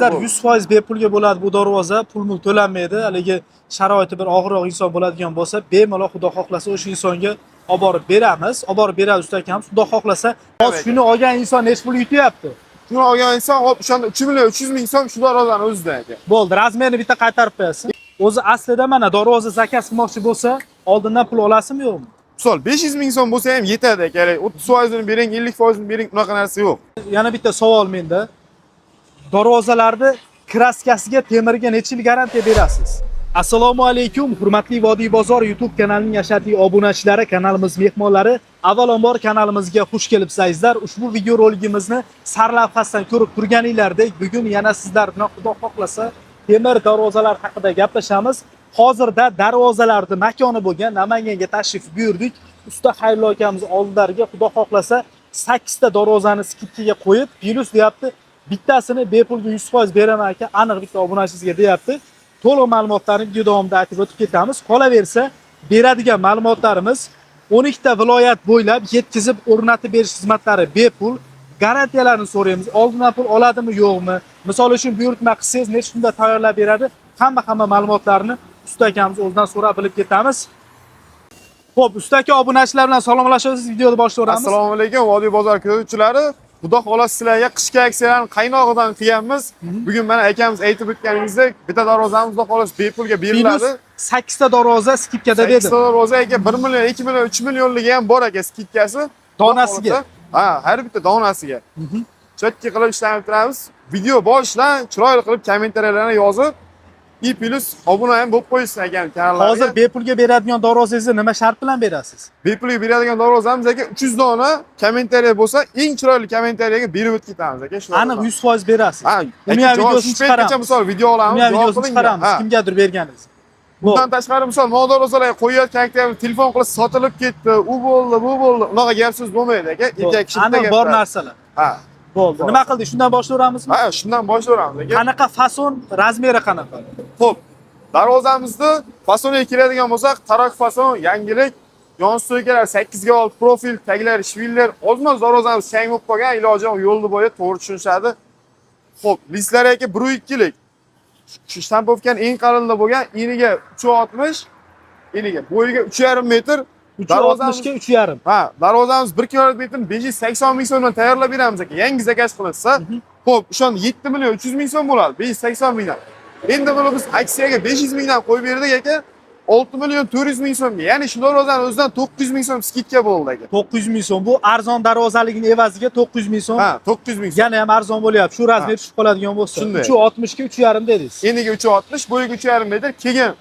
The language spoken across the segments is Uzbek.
Azizlar 100% bepulga bo'ladi bu darvoza, pul to'lanmaydi. Haligi sharoiti bir og'irroq inson bo'ladigan bo'lsa, bemalol Xudo xohlasa o'sha insonga olib borib beramiz. Olib borib beramiz ustakamiz. Xudo xohlasa, hozir shuni olgan inson nech pul yutyapti? Shuni olgan inson hop o'shanda 3 million 300 ming so'm shu darvozani o'zida aka. Bo'ldi, razmerini bitta qaytarib qo'yasiz. O'zi aslida mana darvoza zakaz qilmoqchi bo'lsa, oldindan pul olasizmi yo'qmi? Misol 500 ming so'm bo'lsa ham yetadi aka. 30% ni bering, 50% ni bering, unaqa narsa yo'q. Yana bitta savol menda. Darvozalarni kraskasiga, temirga necha yil garantiya berasiz? Assalomu alaykum, hurmatli Vodiy bozor YouTube kanalining ashaddiy obunachilari, kanalimiz mehmonlari. Avvalambor kanalimizga xush kelibsizlar. Ushbu video roligimizni sarlavhasidan ko'rib turganinglardek, bugun yana sizlar bilan Xudo xohlasa temir darvozalar haqida gaplashamiz. Hozirda darvozalarning makoni bo'lgan Namanganga tashrif buyurdik. Usta Xayrullo akamiz oldilariga Xudo xohlasa 8 ta darvozani skidkaga qo'yib, plus deyapti, bittasini bepulga 100% beraman aka, aniq bitta obunachingizga deyapti. To'liq ma'lumotlarni video davomida aytib o'tib ketamiz. Qolaversa, beradigan ma'lumotlarimiz 12 ta viloyat bo'ylab yetkazib o'rnatib berish xizmatlari bepul. Garantiyalarni so'raymiz. Oldindan pul oladimi, yo'qmi? Misol uchun buyurtma qilsangiz necha kunda tayyorlab beradi? Hamma ma'lumotlarni usta akamiz o'zidan so'rab bilib ketamiz. Xo'p, usta aka, obunachilar bilan salomlashamiz, videoni boshlaymiz. Assalomu alaykum, Vodiy bozor kuzatuvchilari. Xudo xohlasa sizlarga qishki aksiyalarni qaynog'idan qilganmiz. Bugun mana akamiz aytib o'tganingizdek, bitta darvozamiz xudo xohlasa bepulga beriladi. 8 ta darvoza skidkada dedi. 8 ta darvoza aka 1 million, 2 million, 3 millionligi ham bor aka skidkasi. Donasiga. Ha, har bitta donasiga. Chotki qilib ishlanib turamiz. Video boshidan chiroyli qilib kommentariyalarni yozib, plus obuna ham bo'lib qo'yishsin ekan kanallarga. Hozir bepulga beradigan darvozangizni nima shart bilan berasiz? Bepulga beradigan darvozamiz aka 300 dona kommentariya bo'lsa, eng chiroyli kommentariyaga berib o'tib ketamiz aka. Aniq 100% berasiz. Ha, uni ham videosini chiqaramiz. Misol video olamiz, javob chiqaramiz. Kimgadir berganingiz. Bundan tashqari misol darvozalarga qo'yayotgan telefon qilib sotilib ketdi, u bo'ldi, bu bo'ldi. Unaqa gap so'z bo'lmaydi aka. Ikki kishi aniq bor narsalar. Ha. Bo'ldi. Nima qildik? Shundan boshlayveramizmi? Ha, shundan boshlayveramiz aka. Qanaqa fason, razmeri qanaqa? Xo'p, darvozamizni fasoniga keladigan bo'lsak, tarak fason, yangilik, yon stoykalar 8 ga olib profil, taglar, shvillar, ozmoz darvozamiz chang bo'lib qolgan, iloji yo'q, yo'lni bo'yi to'g'ri tushunishadi. Xo'p, listlari aka 1.2 lik. Shu shtampovkaning eng qalinli bo'lgan eniga 3.60, eniga bo'yiga 3.5 metr, 3.60 ga 3.5. Ha, darvozamiz 1 kvadrat 580 ming so'mdan tayyorlab beramiz aka. Yangi zakaz qilinsa, xo'p, o'shanda 7 million 300 ming so'm bo'ladi, 580 mingdan. Endi buni biz aksiyaga 500 mingdan qo'yib berdik aka. 6 million 400 ming so'mga. Ya'ni shu darvozani o'zidan 900 ming so'm skidka bo'ldi aka. 900 ming so'm. Bu arzon darvozaligining evaziga 900 ming so'm. Ha, 900 ming so'm. Yana ham arzon bo'lyapti. Shu razmer tushib qoladigan bo'lsa. 3.60 ga 3.5 dedingiz. Eniga 3.60, bo'yiga 3.5 metr. Keyin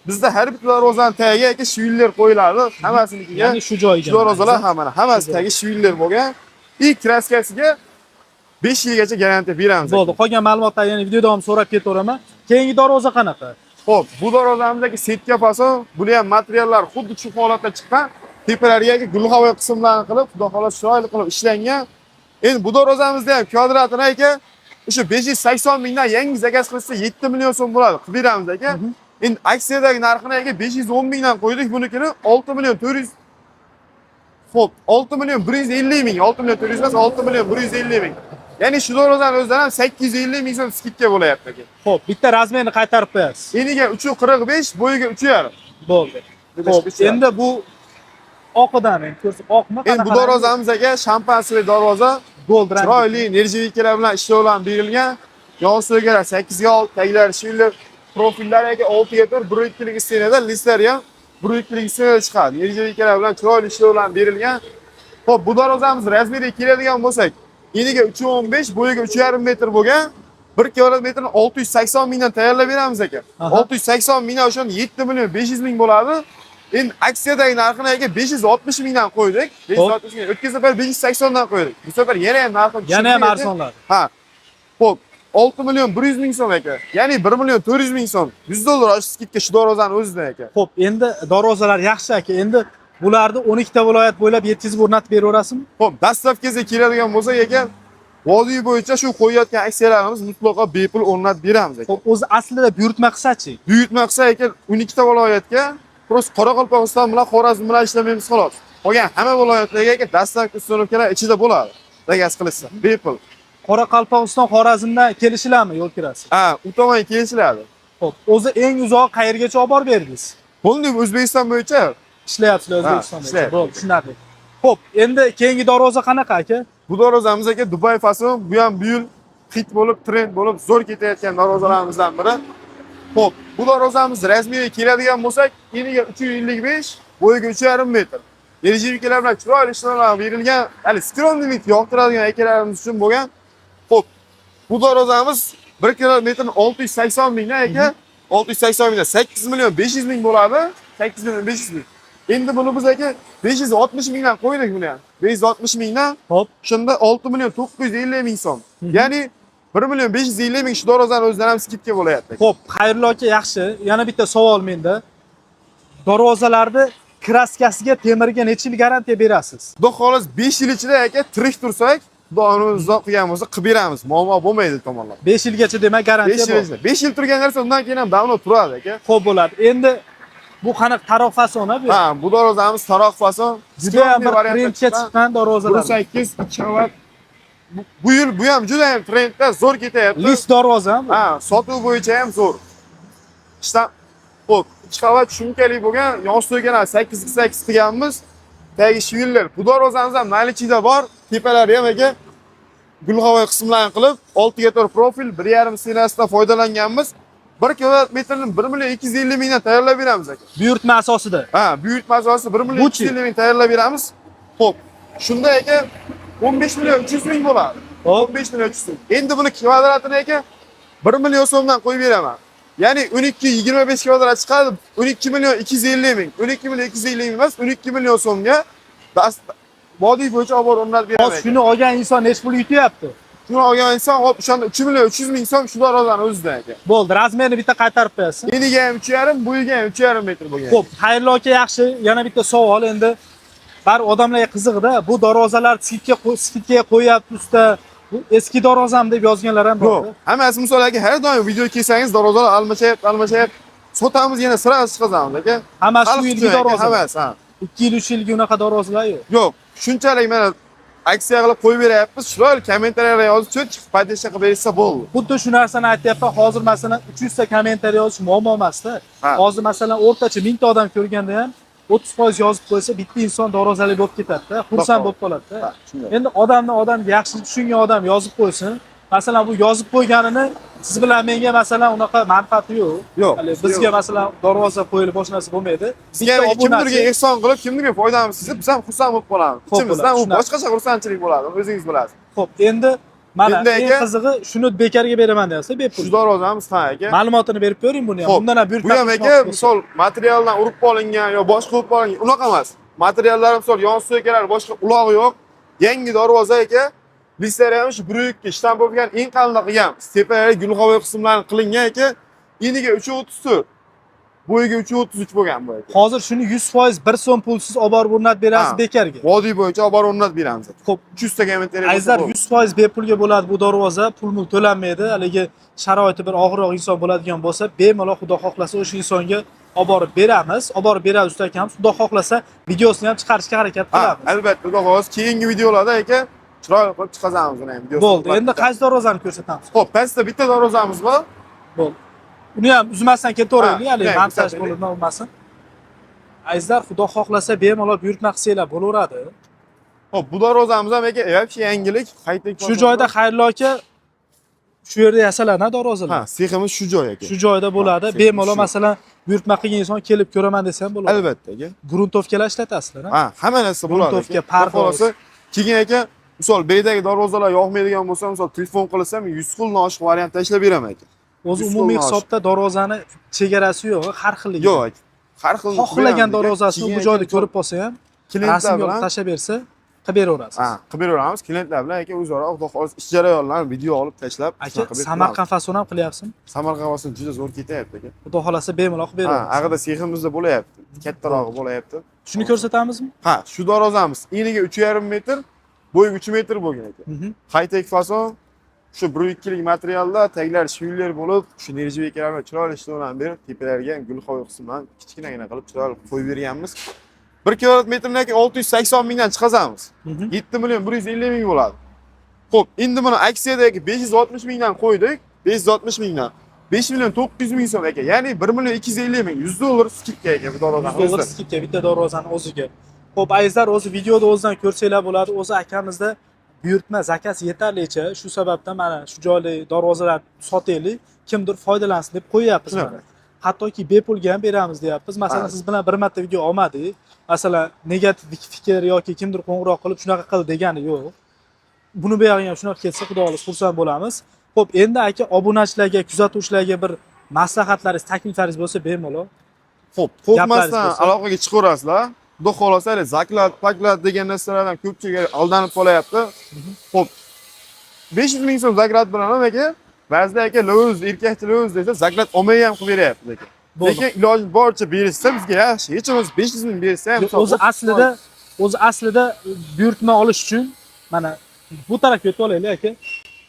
bizda har bir darvozani tagiga aka shvillar qo'yiladi. Hammasinikiga. Ya'ni shu joyiga. Shu darvozalar hammasi tagi shvillar bo'lgan. Ilk kraskasiga 5 yilgacha garantiya beramiz. Bo'ldi. Qolgan ma'lumotlarni yana video davomida so'rab ketaveraman. Keyingi darvoza qanaqa? Xo'p, bu darvozamizdagi setka fason, buni ham materiallar xuddi shu holatda chiqqan. Tepalariga gulxavoy qismlarni qilib, xudo xohlasa chiroyli qilib ishlangan. Endi bu darvozamizda ham kvadratini aka o'sha 580 mingdan yangi zakaz qilsa 7 million so'm bo'ladi. Qilib beramiz aka. Endi aksiyadagi narxini aka 510 mingdan qo'ydik, bunikini 6 million 400. Xo'p, 6 million 150 ming, 6 million 400 emas, 6 million 150 ming. Ya'ni shu darvozani o'zidan ham 850 ming so'm skidka bo'layapti aka. Xo'p, bitta razmerni qaytarib qo'yasiz. Eniga 3.45, bo'yiga 3.5. Bo'ldi. Xo'p, endi bu oqidan endi ko'rsak oqmi? Endi bu darvozamiz aka shampansiy darvoza, gold rang. chiroyli nerjivikalar bilan ishlovlan berilgan. Yon stoykalar 8 ga olib, taglar, shvillar, profillari aka 6 ga 4, 1.2 lik stenada, listlari ham 1.2 lik stenada chiqadi. Nerjivikalar bilan chiroyli ishlovlan berilgan. Xo'p, bu darvozamiz razmeriga keladigan bo'lsak, eniga 3.15, bo'yiga 3.5 metr bo'lgan. 1 kvadrat metrni 680 mingdan tayyorlab beramiz aka. 680 mingdan o'shani 7 million 500 ming bo'ladi. Endi aksiyadagi narxini aka 560 mingdan qo'ydik. 560 ming. O'tgan safar 580 dan qo'ydik. Bu safar yana ham narxi tushdi. Yana ham arzonlar. Ha. Xo'p, 6 million 100 ming so'm aka. Ya'ni 1 million 400 ming so'm. 100 dollar skidka shu darvozani o'zidan aka. Xo'p, endi darvozalar yaxshi aka. Endi bularni 12 ta viloyat bo'ylab yetkazib o'rnatib beraverasizmi? Xo'p, dastavkasiga keladigan bo'lsa aka, Vodiy bo'yicha shu qo'yayotgan aksiyalarimiz mutlaqo bepul o'rnatib beramiz aka. Xo'p, o'zi aslida buyurtma qilsa-chi? Buyurtma qilsa aka 12 ta viloyatga, prosta Qoraqalpog'iston bilan Xorazm bilan ishlamaymiz xolos. Qolgan hamma viloyatlarga aka dastavka ustanovkalar ichida bo'ladi. Zakaz qilsa bepul. Qoraqalpog'iston, Xorazmdan kelishilarmi yo'l kirasi? Ha, u tomon kelishiladi. Xo'p, o'zi eng uzoq qayergacha olib borib berdingiz? Buni O'zbekiston bo'yicha Ishlayapsizlar O'zbekistonda. ishlayapti. Bo'ldi, tushunarli. Xo'p, endi keyingi darvoza qanaqa aka? bu darvozamiz aka Dubai fason, bu ham bu yil hit bo'lib, trend bo'lib, zo'r ketayotgan darvozalarimizdan biri. Xo'p, bu darvozamiz rasmiy keladigan bo'lsak, eniga 355, bo'yiga 3,5 metr. Yerjivikalar bilan chiroyli ishlangan berilgan, hali skromlik yoqtiradigan akalarimiz uchun bo'lgan. Xo'p, bu darvozamiz 1 kilometrni 680 mingdan aka, 680 mingdan 8 million 500 ming bo'ladi. 8 million 500 ming. Endi buni biz aka 560 mingdan qo'ydik buni ham. 560 mingdan. Xo'p, Shunda 6 million 950 ming so'm. Ya'ni 1 million 550 ming shu darvozani o'zidan ham skidka bo'layapti. xo'p, xayrli aka, yaxshi. Yana bitta savol menda. Darvozalarni kraskasiga, temirga necha yil garantiya berasiz? Xudo xolos 5 yil ichida aka tirik tursak, xudoning uzoq qilgan bo'lsa qilib beramiz. Muammo bo'lmaydi tomonlar. 5 yilgacha demak 5 garantiya yil bor. ichida. 5 yil turgan narsa undan keyin ham davlat turadi aka. Xo'p bo'ladi. Endi bu qanaqa taroq fasoni bu? Ha, bu darvozamiz taroq fason. Juda ham bir trendga chiqqan darvozalar. 8 2 qavat. Bu yil bu ham juda ham trendda zo'r ketyapti. List darvoza ham. Ha, sotuv bo'yicha ham zo'r. Ishdan xo'p, 2 qavat shumkali bo'lgan, yostiqga 8x8 qilganmiz. Tagi shvillar. Bu darvozamiz ham nalichida bor. Tepalari ham aka gulg'avoy qismlarni qilib, 6 ga to'g'ri profil, 1,5 sinasidan foydalanganmiz. 1 kvadratmetrni 1 million 250 mingdan tayyorlab beramiz aka. Buyurtma asosida. Ha, buyurtma asosida 1 million 250 ming tayyorlab beramiz. Xo'p, shunda aka 15 million 300 ming bo'ladi. 15 million 300 ming. Endi buni kvadratini aka 1 million so'mdan qo'yib beraman. Ya'ni 12-25 kvadrat chiqadi, 12 million 250 ming. 12 million 250 ming emas, 12 million so'mga vodiy bo'yicha olib borib o'rnatib beraman. Hozir shuni olgan inson necha pul yutyapti? Shuni olgan inson hop o'shanda 3 million 300 ming so'm shu darvozani o'zidan aka. Bo'ldi, razmerini bitta qaytarib qo'yasiz. Eniga ham 3,5, bo'yiga ham 3,5 metr bo'lgan. Xo'p, xayrli aka, yaxshi. Yana bitta savol endi. Bar odamlarga qiziqda, bu darvozalar skidga qo'yapti usta. Bu eski darvozam deb yozganlar ham bor. Hammasi misol aka har doim video kelsangiz darvozalar almashayapti. Sotamiz yana sira chiqazamiz aka. Hammasi shu yilgi darvoza. Hammasi, ha. 2 yil 3 yilga unaqa darvozalar yo'q. Yo'q, shunchalik mana aksiya qilib qo'yib beryapmiz. Chiroyli kommentariylarga yozib, podesha qilib bersa bo'ldi. Xuddi shu narsani aytyapman. Hozir masalan 300 ta kommentariy yozish muammo emasda. Ha. Hozir masalan o'rtacha 1000 ta odam ko'rganda ham 30% yozib qo'ysa, bitta inson darvozali bo'lib ketadi-da, xursand bo'lib qoladi-da. Endi odam yaxshi tushungan odam yozib qo'ysin. Masalan, bu yozib qo'yganini siz bilan menga masalan unaqa manfaati yo'q. Yo'q. Bizga masalan darvoza qo'yilib bosh narsa bo'lmaydi. Bizga kimdirga ehson qilib, kimdirga foydamiz sezib, biz ham xursand bo'lib qolamiz. Ichimizdan u boshqacha xursandchilik bo'ladi, o'zingiz bilasiz. Xo'p, endi mana eng qizig'i shuni bekarga beraman deyapsiz, bepul. Shu darvozamiz ha aka. Ma'lumotini berib ko'ring buni ham. Bundan ham buyurtma. Bu ham aka, misol materialdan urib olingan yo boshqa urib olingan, unaqa emas. Materiallar misol yon so'kalar, boshqa ulog'i yo'q. Yangi darvoza aka. Listlar ham shu bruyukka shtamp bo'lgan eng qalin qilgan. Tepalari gulg'avoy qismlarni qilingan aka. Eniga 334. Bo'yiga 333 bo'lgan bu aka. Hozir shuni 100% 1 so'm pulsiz olib borib o'rnatib berasiz bekarga. Vodiy bo'yicha olib borib o'rnatib beramiz. Xo'p, 300 ta kommentariy. Azizlar 100% bepulga bo'ladi bu darvoza, pul to'lanmaydi. Haligi sharoiti bir og'irroq inson bo'ladigan bo'lsa, bemalol Xudo xohlasa o'sha insonga olib borib beramiz. Olib borib beramiz usta akamiz. Xudo xohlasa videosini ham chiqarishga harakat qilamiz. Albatta, Xudo xohlasa keyingi videolarda aka chiroyli qilib chiqazamiz uni ham videosini. Bo'ldi. Endi qaysi darvozani ko'rsatamiz? Xo'p, pastda bitta darvozamiz bor. Bo'ldi. Uni ham uzmasdan ketaveraylik, hali montaj bo'ladigan bo'lmasin. Azizlar, Xudo xohlasa bemalol buyurtma qilsanglar bo'laveradi. Xo'p, bu darvozamiz ham aka, вообще yangilik, qayta Shu joyda xayrli aka shu yerda yasalarni darvozalar. Ha, seximiz shu joy aka. Shu joyda bo'ladi. Bemalol masalan buyurtma qilgan inson kelib ko'raman desa ham bo'ladi. Albatta aka. Gruntovkalar ishlatasizlar, ha? Hamma narsa bo'ladi. Gruntovka, pardoz. Keyin aka, misol beydagi darvozalar yoqmaydigan bo'lsa, misol telefon qilsam 100 xildan oshiq variant tashlab beraman aka. O'zi umumiy hisobda darvozani chegarasi yo'q, har xilligi. Yo'q aka. Har xil xohlagan darvozasini bu joyda ko'rib qolsa ham, klientlar bilan tashlab bersa, qilib beraverasiz. Ha, qilib beraveramiz. Klientlar bilan aka o'zaro Xudo xohlasa ish jarayonlarini video olib tashlab, aka Samarqand fason ham qilyapsizmi? Samarqand fason juda zo'r ketyapti aka. Xudo xohlasa bemalol qilib beramiz. Ha, ag'ida seximizda bo'layapti. Kattarog'i bo'layapti. Shuni ko'rsatamizmi? Ha, shu darvozamiz eniga 3,5 metr, bo'yiga 3 metr bo'lgan aka. High-tech fason, shu bruyukkilik materialda taglar shvillar bo'lib, shu nerjivekalar bilan chiroyli ishlangan berib, tepalariga ham gulxoy qismlarni kichkinagina qilib chiroyli qo'yib berganmiz. 1 kvadrat metrdan 680 mingdan chiqazamiz. 7 million 150 ming bo'ladi. Xo'p, endi buni aksiyadagi 560 mingdan qo'ydik. 560 mingdan. 5 million 900 ming so'm ekan. Ya'ni 1 million 250 ming $100 skidka ekan bu darozani. $100 skidka bitta darvozani o'ziga. Xo'p, azizlar, o'zi videoda o'zidan ko'rsanglar bo'ladi. O'zi akamizda buyurtma zakaz yetarlicha. Shu sababdan mana shu joyli darvozalar sotaylik, kimdir foydalansin deb qo'yyapmiz mana. Hattoki bepulga ham beramiz deyapmiz. Masalan, siz bilan bir marta video olmadik. Masalan, negativ fikr yoki kimdir qo'ng'iroq qilib shunaqa qil degani yo'q. Buni buyog'iga ham shunaqa ketsa, xudo xohlasa xursand bo'lamiz. Xo'p, endi aka obunachilarga, kuzatuvchilarga bir maslahatlaringiz, takliflaringiz bo'lsa bemalol. Xo'p, qo'rqmasdan aloqaga chiqaverasizlar. Xudo xohlasa, zaklad, paklad degan narsalardan ko'pchilik aldanib qolyapti. Xo'p, 500 ming so'm zaklad bilan ham aka, ba'zida aka lo'z, erkakchi lo'z desa, zaklad olmay ham qilib beryapti aka. Lekin iloji boricha berishsa bizga yaxshi. Hech bo'lmasa 500 ming bersa ham o'zi aslida buyurtma olish uchun mana bu tarafga o'tib olaylik aka.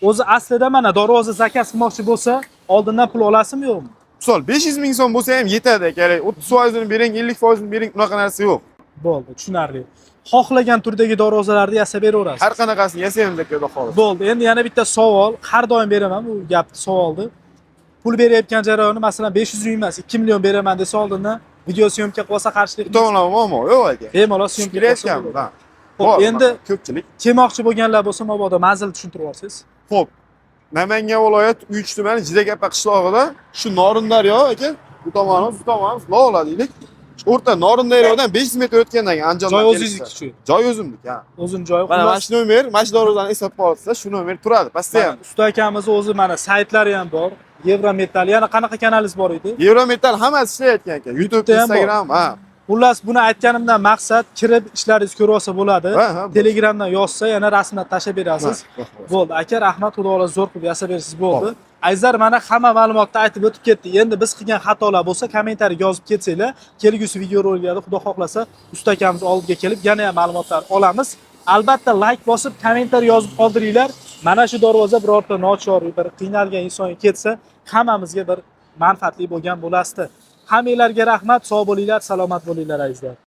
O'zi aslida mana darvoza zakaz qilmoqchi bo'lsa, oldindan pul olasizmi yo'qmi? Misol 500 ming so'm bo'lsa ham yetadi aka. 30% ni bering, 50% ni bering, unaqa narsa yo'q. Bo'ldi, tushunarli. Xohlagan turdagi darvozalarni yasab beraverasiz. Har qanaqasini yasaymiz aka, xudo xohlasa. Bo'ldi. Endi yana bitta savol, har doim beraman bu gapni, savolni. Pul berayotgan jarayonni masalan 500 ming emas, 2 million beraman desa oldindan video syomka qilsa qarshilik to'g'rimi, muammo yo'q aka. Bemalol syomka qilyapmiz. Xo'p, endi ko'pchilik kelmoqchi bo'lganlar bo'lsa, mabodo manzil tushuntirib yuborsangiz. Xo'p, Namangan viloyat Uych tumani Jidagapa qishlog'ida shu Norindaryo aka, bu tomonimiz Lola deylik. O'rta Norindaryodan 500 metr o'tgandan keyin Andijondan joy o'zingizniki. Joy o'zimniki, ha. O'zim joy. Mana shu nomer, mana shu darvozani eslab qolsa, shu nomer turadi. Pastda ham. Usta akamiz o'zi mana saytlari ham bor. Evrometal, yana qanaqa kanalingiz bor edi? Evrometal hammasi ishlayotgan ekan. YouTube, Instagram, ha. Xullas, buni aytganimdan maqsad kirib ishlaringizni ko'rib olsa bo'ladi. Telegramdan yozsa, yana rasmlar tashlab berasiz. Bo'ldi. Aka, rahmat, xudo xohlasa zo'r qilib yasab bersiz, bo'ldi. Azizlar, mana hamma ma'lumotni aytib o'tib ketdi. Endi biz qilgan xatolar bo'lsa, kommentariyaga yozib ketsanglar, kelgusi video roliklarda xudo xohlasa usta akamiz oldiga kelib yana ham ma'lumotlar olamiz. Albatta like bosib, kommentariy yozib qoldiringlar. Mana shu darvoza birorta nochor, bir qiynalgan insonga ketsa, hammamizga bir manfaatli bo'lgan bo'lasdi. Hammanglarga rahmat, sog' bo'linglar, salomat bo'linglar azizlar.